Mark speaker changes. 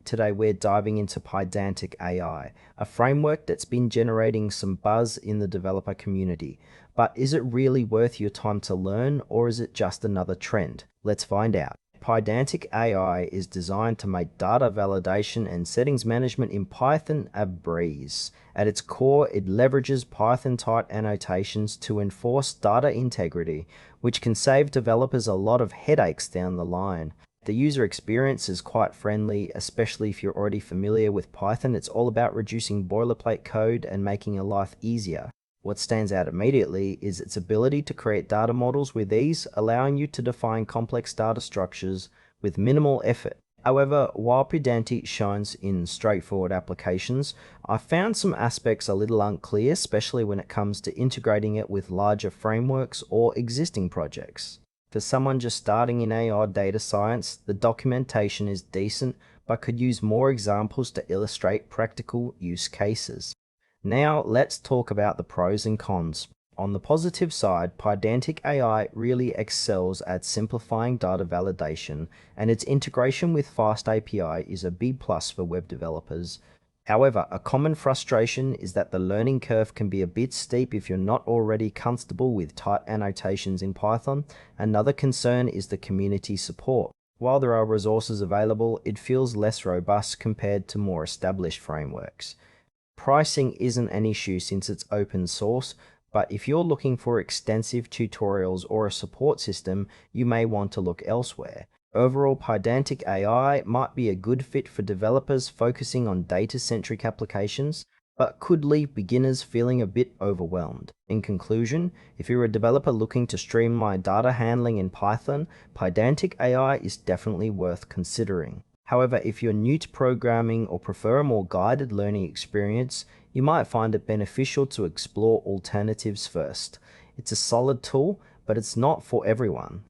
Speaker 1: Today we're diving into Pydantic AI, a framework that's been generating some buzz in the developer community. But is it really worth your time to learn, or is it just another trend? Let's find out. Pydantic AI is designed to make data validation and settings management in Python a breeze. At its core, it leverages Python type annotations to enforce data integrity, which can save developers a lot of headaches down the line. The user experience is quite friendly, especially if you're already familiar with Python. It's all about reducing boilerplate code and making your life easier. What stands out immediately is its ability to create data models with ease, allowing you to define complex data structures with minimal effort. However, while Pydantic shines in straightforward applications, I found some aspects a little unclear, especially when it comes to integrating it with larger frameworks or existing projects. For someone just starting in AI data science, the documentation is decent, but could use more examples to illustrate practical use cases. Now let's talk about the pros and cons. On the positive side, Pydantic AI really excels at simplifying data validation, and its integration with Fast API is a big plus for web developers. However, a common frustration is that the learning curve can be a bit steep if you're not already comfortable with type annotations in Python. Another concern is the community support. While there are resources available, it feels less robust compared to more established frameworks. Pricing isn't an issue since it's open source, but if you're looking for extensive tutorials or a support system, you may want to look elsewhere. Overall, Pydantic AI might be a good fit for developers focusing on data-centric applications, but could leave beginners feeling a bit overwhelmed. In conclusion, if you're a developer looking to streamline data handling in Python, Pydantic AI is definitely worth considering. However, if you're new to programming or prefer a more guided learning experience, you might find it beneficial to explore alternatives first. It's a solid tool, but it's not for everyone.